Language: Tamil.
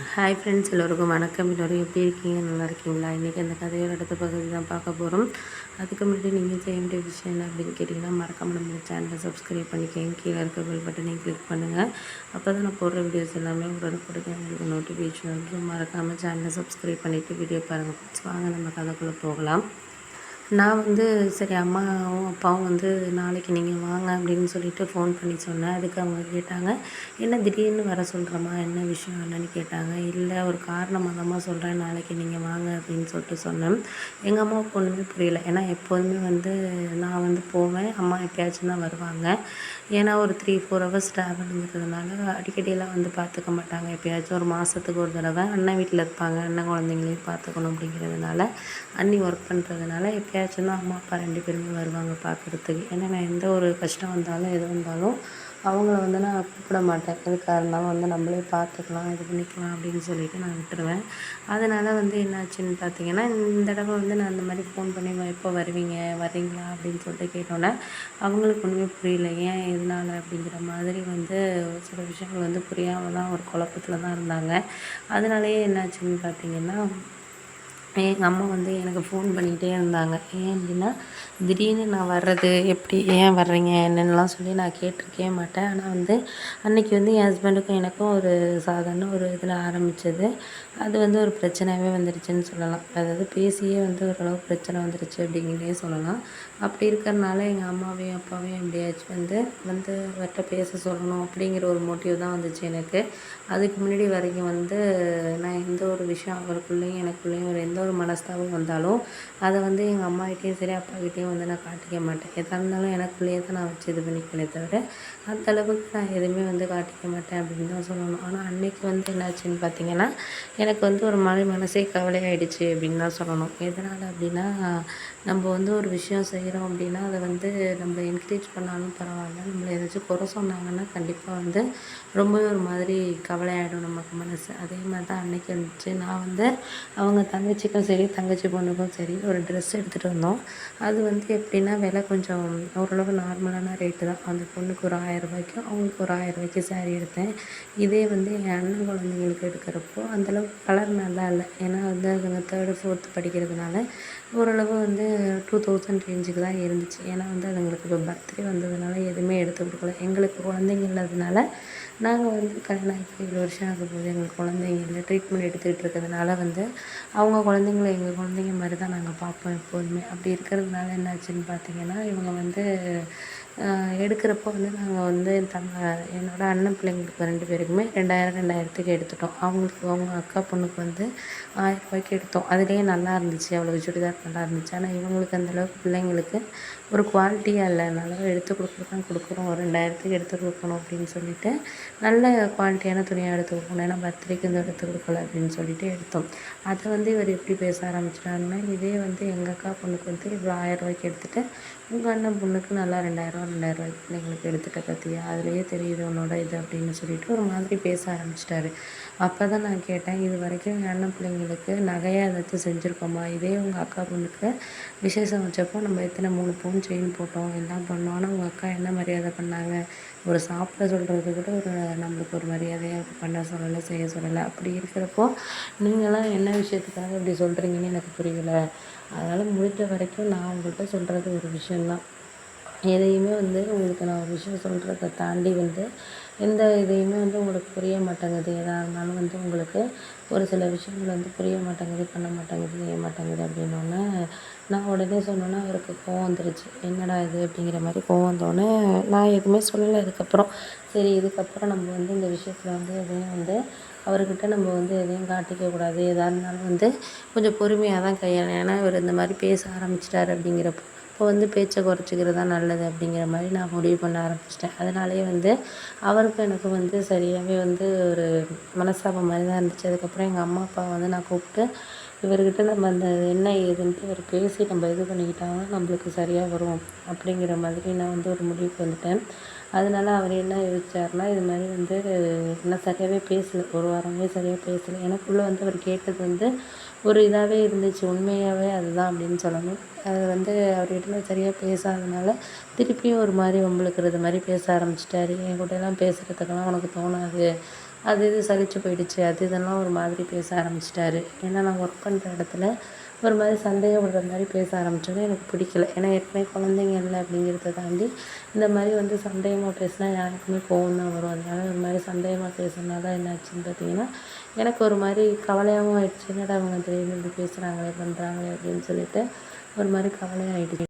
ஹாய் ஃப்ரெண்ட்ஸ், எல்லோருக்கும் வணக்கம். எல்லோரும் எப்படி இருக்கீங்க? நல்லா இருக்கீங்களா? இன்றைக்கி அந்த கதையோட அடுத்த பகுதி தான் பார்க்க போகிறோம். அதுக்கு முன்னாடி நீங்கள் செய்ய வேண்டிய விஷயம் என்ன அப்படின்னு கேட்டிங்கன்னா, மறக்காமல் நம்ம சேனலை சப்ஸ்கிரைப் பண்ணிக்கோங்க. கீழே இருக்க பெல் பட்டனையும் கிளிக் பண்ணுங்கள். அப்போ தான் நான் போடுற வீடியோஸ் எல்லாமே உடனுக்குடன் உங்களுக்கு நோட்டிஃபிகேஷன் வரும். மறக்காமல் சேனலை சப்ஸ்கிரைப் பண்ணிவிட்டு வீடியோ பாருங்கள் ஃப்ரெண்ட்ஸ். வாங்க நம்ம கதைக்குள்ளே போகலாம். நான் சரி அம்மாவும் அப்பாவும் நாளைக்கு நீங்கள் வாங்க அப்படின்னு சொல்லிட்டு ஃபோன் பண்ணி சொன்னேன். அதுக்கு அவங்க கேட்டாங்க, என்ன திடீர்னு வர சொல்கிறேம்மா, என்ன விஷயம் என்னன்னு கேட்டாங்க. இல்லை, ஒரு காரணமாக தான்மா சொல்கிறேன், நாளைக்கு நீங்கள் வாங்க அப்படின்னு சொல்லிட்டு சொன்னேன். எங்கள் அம்மாவுக்கு ஒன்றுமே புரியல. ஏன்னா எப்போதுமே நான் போவேன், அம்மா எப்பயாச்சும் தான் வருவாங்க. ஏன்னா ஒரு 3-4 ஹவர்ஸ் ட்ராவலுங்கிறதுனால அடிக்கடியெல்லாம் பார்த்துக்க மாட்டாங்க. எப்பயாச்சும் ஒரு மாதத்துக்கு ஒரு தடவை அண்ணன் வீட்டில் இருப்பாங்க. அண்ணன் குழந்தைங்களையும் பார்த்துக்கணும் அப்படிங்கிறதுனால, அண்ணி ஒர்க் பண்ணுறதுனால எப்பயாச்சும் தான் அம்மா அப்பா 2 பேருமே வருவாங்க பார்க்குறதுக்கு. ஏன்னா நான் எந்த ஒரு கஷ்டம் வந்தாலும் எது வந்தாலும் அவங்கள நான் கூப்பிட மாட்டேன். எதுக்காக இருந்தாலும் நம்மளே பார்த்துக்கலாம், இது பண்ணிக்கலாம் அப்படின்னு சொல்லிட்டு நான் விட்டுருவேன். அதனால் என்னாச்சுன்னு பார்த்தீங்கன்னா, இந்த தடவை நான் இந்த மாதிரி ஃபோன் பண்ணி எப்போ வருவீங்க, வர்றீங்களா அப்படின்னு சொல்லிட்டு கேட்டோன்னே அவங்களுக்கு ஒன்றுமே புரியல. ஏன் எதனால அப்படிங்கிற மாதிரி சில விஷயங்கள் புரியாமல் தான் ஒரு குழப்பத்தில் தான் இருந்தாங்க. அதனாலேயே என்னாச்சுன்னு பார்த்தீங்கன்னா, எங்கள் அம்மா எனக்கு ஃபோன் பண்ணிக்கிட்டே இருந்தாங்க. ஏன் அப்படின்னா, திடீர்னு நான் வர்றது எப்படி, ஏன் வர்றீங்க என்னென்னலாம் சொல்லி நான் கேட்டிருக்கவே மாட்டேன். ஆனால் அன்றைக்கி என் ஹஸ்பண்டுக்கும் எனக்கும் ஒரு சாதாரண ஒரு இதில் ஆரம்பித்தது. அது ஒரு பிரச்சனையாகவே வந்துடுச்சுன்னு சொல்லலாம். அதாவது பேசியே ஓரளவு பிரச்சனை வந்துடுச்சு அப்படிங்கிறதே சொல்லலாம். அப்படி இருக்கிறனால எங்கள் அம்மாவையும் அப்பாவையும் எப்படியாச்சும் அவர்கிட்ட பேச சொல்லணும் அப்படிங்கிற ஒரு மோட்டிவ் தான் வந்துச்சு எனக்கு. அதுக்கு முன்னாடி வரைக்கும் நான் எந்த ஒரு விஷயம் அவருக்குள்ளேயும் எனக்குள்ளேயும் எந்த ஒரு மனஸ்தாபம் வந்தாலும் அதை எங்கள் அம்மாகிட்டேயும் சரி அப்பாக்கிட்டேயும் நான் காட்டிக்க மாட்டேன். எதாக இருந்தாலும் எனக்குள்ளேயே தான் நான் வச்சு இது பண்ணிக்கவே தவிர அந்தளவுக்கு நான் எதுவுமே காட்டிக்க மாட்டேன் அப்படின்னு தான் சொல்லணும். ஆனால் அன்றைக்கி என்னாச்சுன்னு பார்த்தீங்கன்னா, எனக்கு ஒரு மாதிரி மனசே கவலையாயிடுச்சு அப்படின்னு தான் சொல்லணும். எதனால் அப்படின்னா, நம்ம ஒரு விஷயம் செய்கிறோம் அப்படின்னா அதை நம்மளை என்கரேஜ் பண்ணாலும் பரவாயில்ல, நம்மளை ஏதாச்சும் குறை சொன்னாங்கன்னா கண்டிப்பாக ரொம்பவே ஒரு மாதிரி கவலையாயிடும் நமக்கு மனசு. அதே மாதிரி தான் அன்றைக்கி இருந்துச்சு. நான் அவங்க தங்கச்சிக்கும் சரி தங்கச்சி பொண்ணுக்கும் சரி ஒரு ட்ரெஸ் எடுத்துகிட்டு வந்தோம். அது எப்படின்னா விலை கொஞ்சம் ஓரளவு நார்மலான ரேட்டு தான். அந்த பொண்ணுக்கு ஒரு 1000 ரூபாய்க்கும் அவங்களுக்கு ஒரு 1000 ரூபாய்க்கு சாரீ எடுத்தேன். இதே என் அண்ணன் குழந்தைங்களுக்கு எடுக்கிறப்போ அந்தளவுக்கு கலர் நல்லா இல்லை. ஏன்னா அதுங்க 3rd 4th படிக்கிறதுனால ஓரளவு 2000 ரேஞ்சுக்கு தான் இருந்துச்சு. ஏன்னா அதுங்களுக்கு இப்போ பர்த்டே வந்ததுனால எதுவுமே எடுத்து கொடுக்கல. எங்களுக்கு குழந்தைங்க இல்லாததுனால நாங்கள் கல்யாணம் ஆகி 7 வருஷம் ஆக போகுது. எங்களுக்கு குழந்தைங்க இல்லை. ட்ரீட்மெண்ட் எடுத்துக்கிட்டு இருக்கிறதுனால அவங்க குழந்தைங்கள எங்கள் குழந்தைங்க மாதிரி தான் நாங்கள் பார்ப்போம் எப்போதுமே. அப்படி இருக்கிறதுனால என்னாச்சுன்னு பார்த்தீங்கன்னா, இவங்க எடுக்கிறப்போ நாங்கள் என்னோட அண்ணன் பிள்ளைங்களுக்கு 2 பேருக்குமே 2000 2000க்கு எடுத்துட்டோம். அவங்க அக்கா பொண்ணுக்கு 1000 ரூபாய்க்கு எடுத்தோம். அதுலேயே நல்லா இருந்துச்சு, அவளுக்கு சுடிதார் நல்லா இருந்துச்சு. ஆனால் இவங்களுக்கு அந்தளவுக்கு பிள்ளைங்களுக்கு ஒரு குவாலிட்டியாக இல்லை. நல்லா எடுத்து கொடுக்குறதான் கொடுக்குறோம், ஒரு 2000க்கு எடுத்து கொடுக்கணும் அப்படின்னு சொல்லிட்டு நல்ல குவாலிட்டியான துணியாக எடுத்து கொடுக்கணும். ஏன்னா பர்த்டேக்கு எடுத்து கொடுக்கல அப்படின்னு சொல்லிட்டு எடுத்தோம். அதை இவர் எப்படி பேச ஆரம்பிச்சிட்டாருன்னா, இதே எங்கள் அக்கா பொண்ணுக்கு இவ்வளோ 1000 ரூபாய்க்கு எடுத்துகிட்டு உங்கள் அண்ணன் பொண்ணுக்கு நல்லா 2000 2000 பிள்ளைங்களுக்கு எடுத்துகிட்ட பார்த்தியா, அதுலேயே தெரியுது உன்னோட இது அப்படின்னு சொல்லிட்டு ஒரு மாதிரி பேச ஆரம்பிச்சிட்டாரு. அப்போ தான் நான் கேட்டேன், இது வரைக்கும் என் அண்ணன் பிள்ளைங்களுக்கு நகையாக ஏதாச்சும் செஞ்சுருக்கோமா? இதே உங்கள் அக்கா பொண்ணுக்கு விசேஷம் வச்சப்போ நம்ம எத்தனை 3 பவுன் செயின் போட்டோம், எல்லாம் பண்ணோம். ஆனால் உங்கள் அக்கா என்ன மரியாதை பண்ணாங்க? ஒரு சாப்பிட சொல்கிறது கூட நம்மளுக்கு ஒரு மரியாதையாக பண்ண சொல்லலை, செய்ய சொல்லலை. அப்படி இருக்கிறப்போ நீங்களாம் என்ன விஷயத்துக்காக இப்படி சொல்கிறீங்கன்னு எனக்கு புரியல. அதனால் முடிஞ்ச வரைக்கும் நான் உங்கள்கிட்ட சொல்கிறது ஒரு விஷயந்தான். எதையுமே உங்களுக்கு நான் ஒரு விஷயம் சொல்கிறத தாண்டி எந்த இதையுமே உங்களுக்கு புரிய மாட்டேங்குது. எதாக இருந்தாலும் உங்களுக்கு ஒரு சில விஷயங்கள் புரிய மாட்டேங்குது, பண்ண மாட்டேங்குது, செய்ய மாட்டேங்குது அப்படின்னோடனே நான் உடனே சொன்னோன்னே அவருக்கு கோவம் வந்துருச்சு. என்னடா இது அப்படிங்கிற மாதிரி கோவம் வந்தோடனே நான் எதுவுமே சொல்லலை இதுக்கப்புறம். சரி, இதுக்கப்புறம் நம்ம இந்த விஷயத்தில் எதையும் அவர்கிட்ட நம்ம எதையும் காட்டிக்கக்கூடாது. எதாக இருந்தாலும் கொஞ்சம் பொறுமையாக தான் கையாளணும். ஏன்னா இவர் இந்த மாதிரி பேச ஆரம்பிச்சிட்டாரு அப்படிங்கிறப்போ இப்போ பேச்சை குறைச்சிக்கிறது தான் நல்லது அப்படிங்கிற மாதிரி நான் முடிவு பண்ண ஆரம்பிச்சிட்டேன். அதனாலேயே அவருக்கும் எனக்கும் சரியாகவே ஒரு மனஸ்தாபம் மாதிரி தான் இருந்துச்சு. அதுக்கப்புறம் எங்கள் அம்மா அப்பா நான் கூப்பிட்டு இவர்கிட்ட நம்ம அந்த என்ன ஏதுன்ட்டு இவர் பேசி நம்ம இது பண்ணிக்கிட்டாங்கன்னா நம்மளுக்கு சரியாக வரும் அப்படிங்கிற மாதிரி நான் ஒரு முடிவுக்கு வந்துட்டேன். அதனால அவர் என்ன யோசிச்சாருன்னா, இது மாதிரி நான் சரியாகவே பேசலை, ஒரு வாரமே சரியாக பேசலை. எனக்குள்ளே அவர் கேட்டது ஒரு இதாகவே இருந்துச்சு. உண்மையாகவே அதுதான் அப்படின்னு சொல்லணும். அது அவர்கிட்ட நான் சரியாக பேசாததுனால திருப்பியும் ஒரு மாதிரி வம்பிழுக்கிறது மாதிரி பேச ஆரம்பிச்சிட்டாரு. என் கூடலாம் பேசுகிறதுக்கெல்லாம் உனக்கு தோணாது, அது இது சலிச்சு போயிடுச்சு. அது இதெல்லாம் ஒரு மாதிரி பேச ஆரம்பிச்சிட்டாரு. ஏன்னா நான் ஒர்க் பண்ணுற இடத்துல ஒரு மாதிரி சந்தேகப்படுற மாதிரி பேச ஆரம்பிச்சோன்னே எனக்கு பிடிக்கல. ஏன்னா ஏற்கனவே குழந்தைங்க இல்லை அப்படிங்கிறத தாண்டி இந்த மாதிரி வந்து சந்தேகமாக பேசினா யாருக்குமே கோவம் தான் வரும். அதனால ஒரு மாதிரி சந்தேகமாக பேசுனதால என்னாச்சுன்னு பார்த்தீங்கன்னா, எனக்கு ஒரு மாதிரி கவலையாகவும் ஆயிடுச்சு. என்னடா அவங்க திடீர்னு இப்படி பேசுகிறாங்களே, பண்ணுறாங்களே அப்படின்னு சொல்லிட்டு ஒரு மாதிரி கவலையாயிடுச்சு.